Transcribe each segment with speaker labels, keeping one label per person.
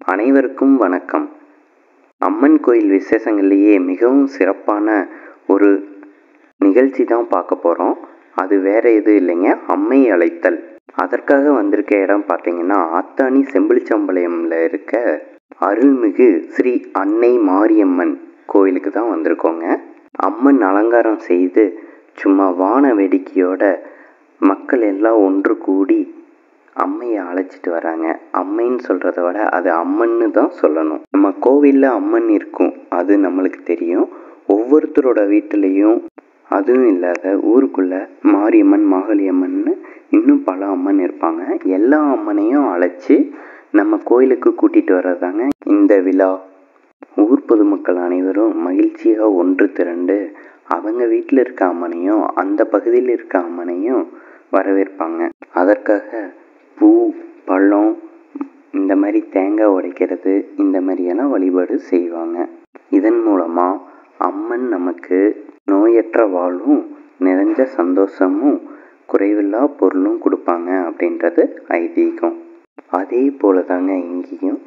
Speaker 1: அனைவருக்கும் வணக்கம். அம்மன் கோயில் விசேஷங்கள்லேயே மிகவும் சிறப்பான ஒரு நிகழ்ச்சி தான் பார்க்க போகிறோம். அது வேற எதுவும் இல்லைங்க, அம்மை அழைத்தல். அதற்காக வந்திருக்க இடம் பார்த்தீங்கன்னா ஆத்தானி செம்பிலிச்சம்பாளையம்ல இருக்க அருள்மிகு ஸ்ரீ அன்னை மாரியம்மன் கோயிலுக்கு தான் வந்திருக்கோங்க. அம்மன் அலங்காரம் செய்து சும்மா வான வேடிக்கையோட மக்கள் எல்லாம் ஒன்று கூடி அம்மையை அழைச்சிட்டு வராங்க. அம்மைன்னு சொல்கிறத விட அது அம்மன்னு தான் சொல்லணும். நம்ம கோவிலில் அம்மன் இருக்கும், அது நம்மளுக்கு தெரியும். ஒவ்வொருத்தரோட வீட்டிலையும் அதுவும் இல்லாத ஊருக்குள்ளே மாரியம்மன், மாகாளியம்மன்னு இன்னும் பல அம்மன் இருப்பாங்க. எல்லா அம்மனையும் அழைச்சி நம்ம கோயிலுக்கு கூட்டிகிட்டு வர்றதாங்க இந்த விழா. ஊர் பொதுமக்கள் அனைவரும் மகிழ்ச்சியாக ஒன்று திரண்டு அவங்க வீட்டில் இருக்க அம்மனையும் அந்த பகுதியில் இருக்க அம்மனையும் வரவேற்பாங்க. அதற்காக பூ, பழம், இந்த மாதிரி தேங்காய் உடைக்கிறது, இந்த மாதிரியெல்லாம் வழிபாடு செய்வாங்க. இதன் மூலமாக அம்மன் நமக்கு நோயற்ற வாழ்வும் நிறைஞ்ச சந்தோஷமும் குறைவில்லா பொருளும் கொடுப்பாங்க அப்படின்றது ஐதீகம். அதே போல தாங்க இங்கேயும்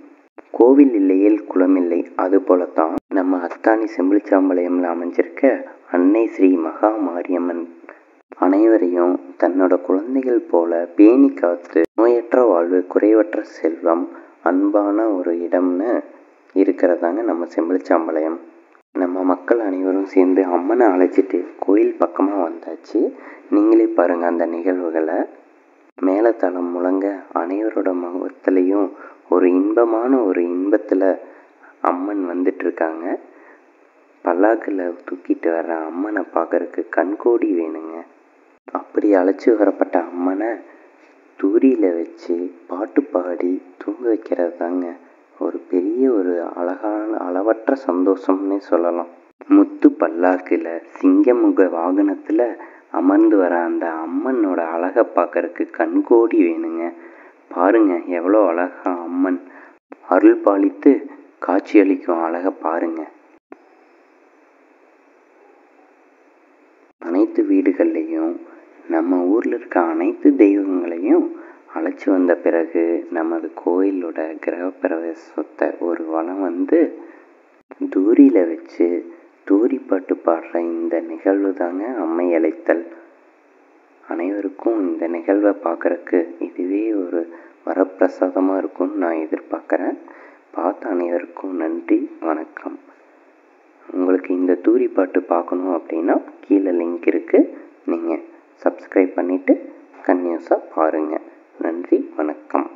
Speaker 1: கோவில் இல்லையேல் குளமில்லை. அது போல தான் நம்ம அத்தானி செம்பிலிச்சம்பாளையம்ல அமைஞ்சிருக்க அன்னை ஸ்ரீ மகா மாரியம்மன் அனைவரையும் தன்னோட குழந்தைகள் போல பேணி காத்து நோயற்ற வாழ்வு, குறைவற்ற செல்வம், அன்பான ஒரு இடம்னு இருக்கிறதாங்க நம்ம செம்பிலிச்சம்பாளையம். நம்ம மக்கள் அனைவரும் சேர்ந்து அம்மனை அழைச்சிட்டு கோயில் பக்கமாக வந்தாச்சு. நீங்களே பாருங்கள் அந்த நிகழ்வுகளை. மேலத்தளம் முழங்க அனைவரோட முகத்துலேயும் ஒரு இன்பமான ஒரு இன்பத்தில் அம்மன் வந்துட்டுருக்காங்க. பல்லாக்கில் தூக்கிட்டு வர்ற அம்மனை பார்க்கறதுக்கு கண்கோடி வேணுங்க. அப்படி அழைச்சி வரப்பட்ட அம்மனை தூரியில் வச்சு பாட்டு பாடி தூங்க வைக்கிறது தாங்க ஒரு பெரிய ஒரு அழகான அளவற்ற சந்தோஷம்னே சொல்லலாம். முத்து பல்லாக்கில் சிங்கமுக வாகனத்தில் அமர்ந்து வர அந்த அம்மனோட அழகை பார்க்கறதுக்கு கண்கோடி வேணுங்க. பாருங்க எவ்வளோ அழகா அம்மன் அருள் பாலித்து காட்சியளிக்கும் அழகை பாருங்க. அனைத்து வீடுகள்லையும் நம்ம ஊரில் இருக்க அனைத்து தெய்வங்களையும் அழைச்சி வந்த பிறகு நமது கோயிலோட கிரகப்பிரவேசத்தை ஒரு வளம் வந்து தூரியில் வச்சு தூரி பாட்டு பாடுற இந்த நிகழ்வு தாங்க அம்மை அழைத்தல். அனைவருக்கும் இந்த நிகழ்வை பார்க்குறக்கு இதுவே ஒரு வரப்பிரசாதமாக இருக்கும்னு நான் எதிர்பார்க்குறேன். பார்த்த அனைவருக்கும் நன்றி, வணக்கம். உங்களுக்கு இந்த தூரி பாட்டு பார்க்கணும் அப்படின்னா கீழே லிங்க் இருக்குது, நீங்கள் சப்ஸ்கிரைப் பண்ணிவிட்டு கன்யூஸாக பாருங்கள். நன்றி, வணக்கம்.